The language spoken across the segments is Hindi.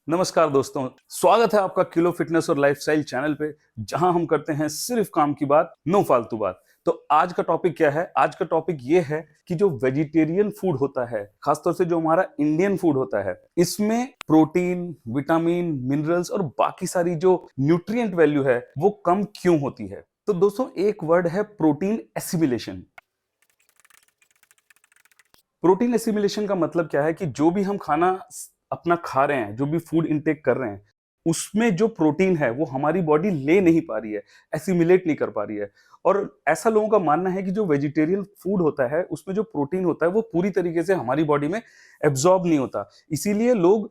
नमस्कार दोस्तों, स्वागत है आपका किलो फिटनेस और लाइफस्टाइल चैनल पे, जहां हम करते हैं सिर्फ काम की बात, नो फालतू बात। तो आज का टॉपिक क्या है? आज का टॉपिक ये है कि जो वेजिटेरियन फूड होता है, खासतौर से जो हमारा इंडियन फूड होता है, इसमें प्रोटीन, विटामिन, मिनरल्स और बाकी सारी जो न्यूट्रिएंट वैल्यू है, वो कम क्यों होती है? तो दोस्तों, एक वर्ड है प्रोटीन एसिमिलेशन। प्रोटीन एसिमिलेशन का मतलब क्या है कि जो भी हम खाना अपना खा रहे हैं, जो भी फूड इनटेक कर रहे हैं, उसमें जो प्रोटीन है वो हमारी बॉडी ले नहीं पा रही है, एसिमिलेट नहीं कर पा रही है। और ऐसा लोगों का मानना है कि जो वेजिटेरियन फूड होता है उसमें जो प्रोटीन होता है वो पूरी तरीके से हमारी बॉडी में एब्जॉर्ब नहीं होता। इसीलिए लोग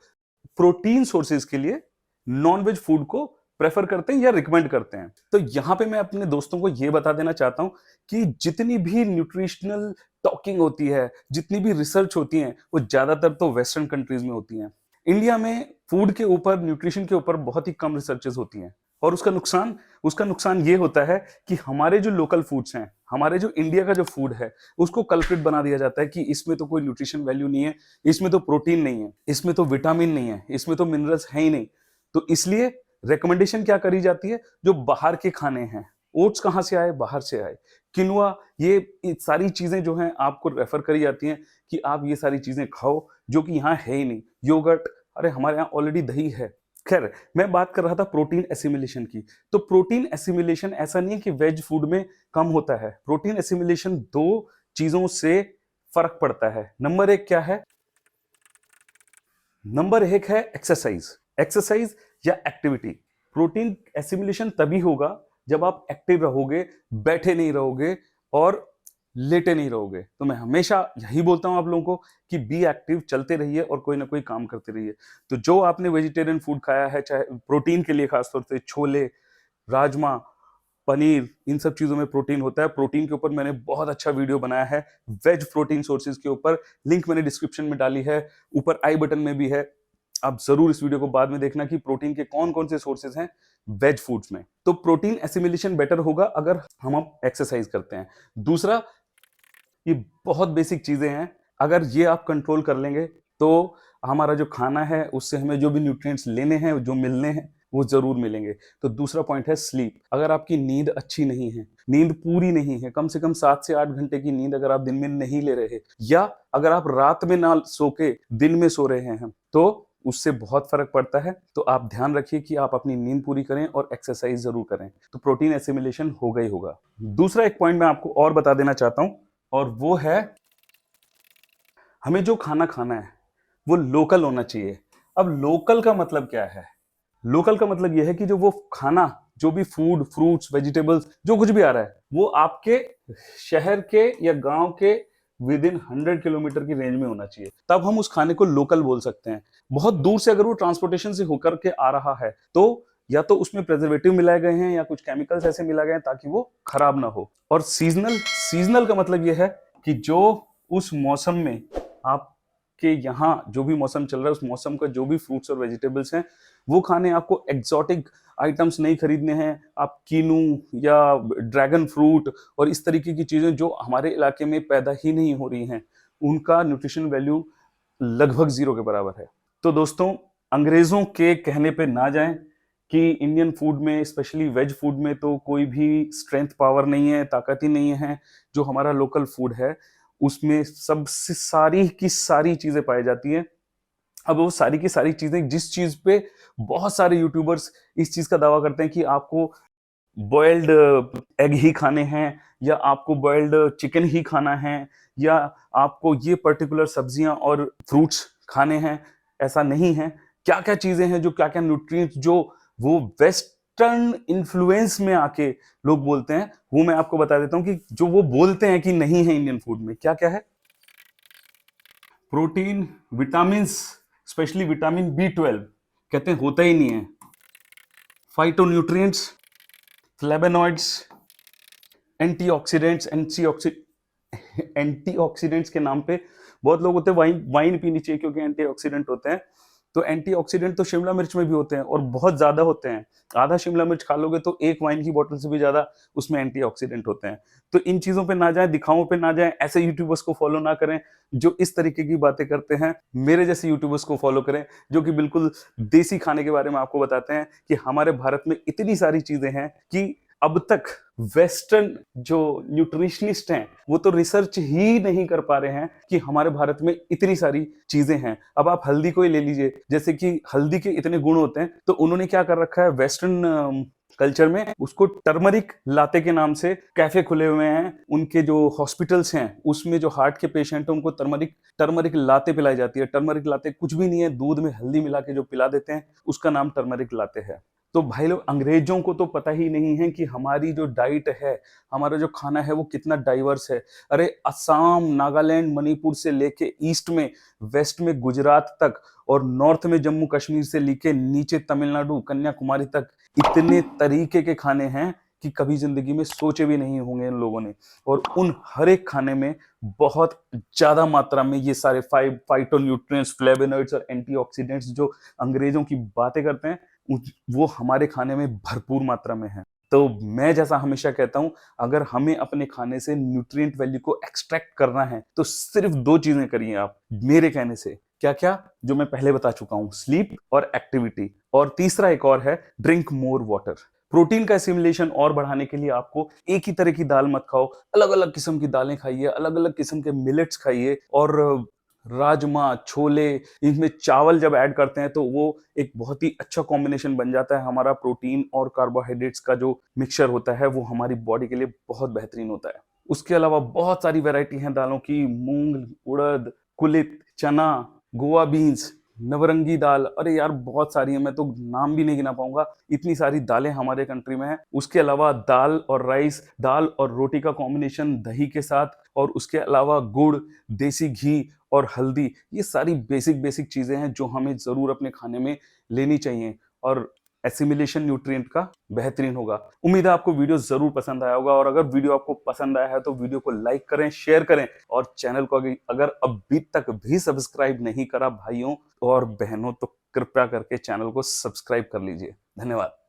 प्रोटीन सोर्सेज के लिए नॉनवेज फूड को प्रेफर करते हैं या रिकमेंड करते हैं। तो यहां पे मैं अपने दोस्तों को यह बता देना चाहता हूं कि जितनी भी न्यूट्रिशनल टॉकिंग होती है, जितनी भी रिसर्च होती है, वो ज्यादातर तो वेस्टर्न कंट्रीज में होती हैं। इंडिया में फूड के ऊपर, न्यूट्रिशन के ऊपर बहुत ही कम रिसर्चेस होती हैं। और उसका नुकसान ये होता है कि हमारे जो लोकल फूड्स हैं, हमारे जो इंडिया का जो फूड है, उसको कल्प्रिट बना दिया जाता है कि इसमें तो कोई न्यूट्रिशन वैल्यू नहीं है, इसमें तो प्रोटीन नहीं है, इसमें तो विटामिन नहीं है, इसमें तो मिनरल्स है ही नहीं। तो इसलिए रिकमेंडेशन क्या करी जाती है? जो बाहर के खाने हैं, ओट्स कहाँ से आए? बाहर से आए। किनुआ, ये सारी चीजें जो हैं आपको रेफर करी जाती हैं कि आप ये सारी चीजें खाओ, जो कि यहाँ है ही नहीं। योगर्ट, अरे हमारे यहाँ ऑलरेडी दही है। खैर, मैं बात कर रहा था प्रोटीन एसिमिलेशन की। तो प्रोटीन एसिमिलेशन ऐसा नहीं है कि वेज फूड में कम होता है। प्रोटीन एसिमिलेशन दो चीजों से फर्क पड़ता है। नंबर एक क्या है? नंबर एक है एक्सरसाइज। एक्सरसाइज या एक्टिविटी। प्रोटीन एसिमिलेशन तभी होगा जब आप एक्टिव रहोगे, बैठे नहीं रहोगे और लेटे नहीं रहोगे। तो मैं हमेशा यही बोलता हूं आप लोगों को कि बी एक्टिव, चलते रहिए और कोई ना कोई काम करते रहिए। तो जो आपने वेजिटेरियन फूड खाया है, चाहे प्रोटीन के लिए खासतौर से छोले, राजमा, पनीर, इन सब चीजों में प्रोटीन होता है। प्रोटीन के ऊपर मैंने बहुत अच्छा वीडियो बनाया है, वेज प्रोटीन सोर्सेज के ऊपर। लिंक मैंने डिस्क्रिप्शन में डाली है, ऊपर आई बटन में भी है। आप जरूर इस वीडियो को बाद में देखना कि प्रोटीन के कौन कौन से सोर्सेज हैं वेज फूड्स में। तो प्रोटीन एसिमिलेशन बेटर होगा अगर हम एक्सरसाइज करते हैं। दूसरा, ये बहुत बेसिक चीजें हैं, अगर ये आप कंट्रोल कर लेंगे तो हमारा जो खाना है उससे हमें जो भी न्यूट्रिएंट्स लेने हैं, जो मिलने हैं, वो जरूर मिलेंगे। तो दूसरा पॉइंट है स्लीप। अगर आपकी नींद अच्छी नहीं है, नींद पूरी नहीं है, कम से कम 7 से 8 घंटे की नींद अगर आप दिन में नहीं ले रहे, या अगर आप रात में ना सो के दिन में सो रहे हैं, तो उससे बहुत फर्क पड़ता है। तो आप ध्यान रखिए कि आप अपनी नींद पूरी करें और एक्सरसाइज जरूर करें, तो प्रोटीन एसिमिलेशन होगा ही होगा। दूसरा एक पॉइंट मैं आपको और बता देना चाहता हूं, और वो है हमें जो खाना खाना है वो लोकल होना चाहिए। अब लोकल का मतलब क्या है? लोकल का मतलब यह है कि जो वो खाना, जो भी फूड, फ्रूट्स, वेजिटेबल्स, जो कुछ भी आ रहा है, वो आपके शहर के या गांव के विद इन 100 किलोमीटर की रेंज में होना चाहिए, तब हम उस खाने को लोकल बोल सकते हैं। बहुत दूर से अगर वो ट्रांसपोर्टेशन से होकर के आ रहा है, तो या तो उसमें प्रिजर्वेटिव मिलाए गए हैं या कुछ केमिकल्स ऐसे मिलाए गए हैं ताकि वो खराब ना हो। और सीजनल, सीजनल का मतलब यह है कि जो उस मौसम में आपके यहाँ जो भी मौसम चल रहा है, उस मौसम का जो भी फ्रूट्स और वेजिटेबल्स हैं, वो खाने। आपको एक्सोटिक आइटम्स नहीं खरीदने हैं। आप कीनू या ड्रैगन फ्रूट और इस तरीके की चीजें जो हमारे इलाके में पैदा ही नहीं हो रही हैं, उनका न्यूट्रिशन वैल्यू लगभग जीरो के बराबर है। तो दोस्तों, अंग्रेजों के कहने पे ना जाएं कि इंडियन फूड में, स्पेशली वेज फूड में, तो कोई भी स्ट्रेंथ पावर नहीं है, ताकत ही नहीं है। जो हमारा लोकल फूड है उसमें सबसे सारी की सारी चीजें पाई जाती हैं। अब वो सारी की सारी चीजें, जिस चीज पे बहुत सारे यूट्यूबर्स इस चीज का दावा करते हैं कि आपको बॉइल्ड एग ही खाने हैं, या आपको बॉइल्ड चिकन ही खाना है, या आपको ये पर्टिकुलर सब्जियां और फ्रूट्स खाने हैं, ऐसा नहीं है। क्या क्या चीजें हैं, जो क्या क्या न्यूट्रिएंट्स जो वो वेस्टर्न इन्फ्लुएंस में आके लोग बोलते हैं, वो मैं आपको बता देता हूं कि जो वो बोलते हैं कि नहीं है इंडियन फूड में, क्या क्या है। Protein, vitamin, specially vitamin B 12 कहते हैं होता ही नहीं है। Phytonutrients, flavonoids, antioxidants. एंटीऑक्सीडेंट्स के नाम पे बहुत लोग होते हैं, वाइन वाइन पीनी चाहिए क्योंकि एंटीऑक्सीडेंट होते हैं। तो एंटीऑक्सीडेंट तो शिमला मिर्च में भी होते हैं और बहुत ज्यादा होते हैं। आधा शिमला मिर्च खा लोगे तो एक वाइन की बोतल से भी ज्यादा उसमें एंटीऑक्सीडेंट होते हैं। तो इन चीजों पे ना जाएं, दिखाओं पे ना जाएं, ऐसे यूट्यूबर्स को फॉलो ना करें जो इस तरीके की बातें करते हैं। मेरे जैसे यूट्यूबर्स को फॉलो करें जो कि बिल्कुल देसी खाने के बारे में आपको बताते हैं कि हमारे भारत में इतनी सारी चीजें हैं कि अब तक वेस्टर्न जो न्यूट्रिशनिस्ट हैं वो तो रिसर्च ही नहीं कर पा रहे हैं कि हमारे भारत में इतनी सारी चीजें हैं। अब आप हल्दी को ही ले लीजिए, जैसे कि हल्दी के इतने गुण होते हैं, तो उन्होंने क्या कर रखा है वेस्टर्न कल्चर में, उसको टर्मरिक लाते के नाम से कैफे खुले हुए हैं। उनके जो हॉस्पिटल्स हैं उसमें जो हार्ट के पेशेंट हैं उनको टर्मरिक टर्मरिक लाते पिलाई जाती है। टर्मरिक लाते कुछ भी नहीं है, दूध में हल्दी मिला के जो पिला देते हैं उसका नाम टर्मरिक लाते है। तो भाई लोग, अंग्रेजों को तो पता ही नहीं है कि हमारी जो डाइट है, हमारा जो खाना है वो कितना डाइवर्स है। अरे असम, नागालैंड, मणिपुर से लेके ईस्ट में, वेस्ट में गुजरात तक, और नॉर्थ में जम्मू कश्मीर से लेके नीचे तमिलनाडु, कन्याकुमारी तक इतने तरीके के खाने हैं कि कभी जिंदगी में सोचे भी नहीं होंगे इन लोगों ने। और उन हर एक खाने में बहुत ज्यादा मात्रा में ये सारे फाइटोन्यूट्रिएंट्स, फ्लेवोनॉइड्स और एंटीऑक्सीडेंट्स जो अंग्रेजों की बातें करते हैं वो हमारे खाने में भरपूर मात्रा में है। तो मैं जैसा हमेशा कहता हूं, अगर हमें अपने खाने से न्यूट्रिएंट वैल्यू को एक्सट्रैक्ट करना है तो सिर्फ दो चीजें करिए आप मेरे कहने से। क्या क्या? जो मैं पहले बता चुका हूं, स्लीप और एक्टिविटी। और तीसरा एक और है, ड्रिंक मोर वाटर। प्रोटीन का एसिमिलेशन और बढ़ाने के लिए आपको एक ही तरह की दाल मत खाओ, अलग अलग किस्म की दालें खाइए, अलग अलग किस्म के मिलेट्स खाइए। और राजमा, छोले, इनमें चावल जब ऐड करते हैं तो वो एक बहुत ही अच्छा कॉम्बिनेशन बन जाता है। हमारा प्रोटीन और कार्बोहाइड्रेट्स का जो मिक्सचर होता है वो हमारी बॉडी के लिए बहुत बेहतरीन होता है। उसके अलावा बहुत सारी वैरायटी हैं दालों की, मूंग, उड़द, कुलित, चना, गोवा बीन्स, नवरंगी दाल, अरे यार बहुत सारी हैं, मैं तो नाम भी नहीं गिना पाऊंगा, इतनी सारी दालें हमारे कंट्री में हैं। उसके अलावा दाल और राइस, दाल और रोटी का कॉम्बिनेशन दही के साथ, और उसके अलावा गुड़, देसी घी और हल्दी, ये सारी बेसिक बेसिक चीजें हैं जो हमें जरूर अपने खाने में लेनी चाहिए और एसिमिलेशन न्यूट्रिएंट का बेहतरीन होगा। उम्मीद है आपको वीडियो जरूर पसंद आया होगा, और अगर वीडियो आपको पसंद आया है तो वीडियो को लाइक करें, शेयर करें, और चैनल को अगर अभी तक भी सब्सक्राइब नहीं करा भाइयों और बहनों तो कृपया करके चैनल को सब्सक्राइब कर लीजिए। धन्यवाद।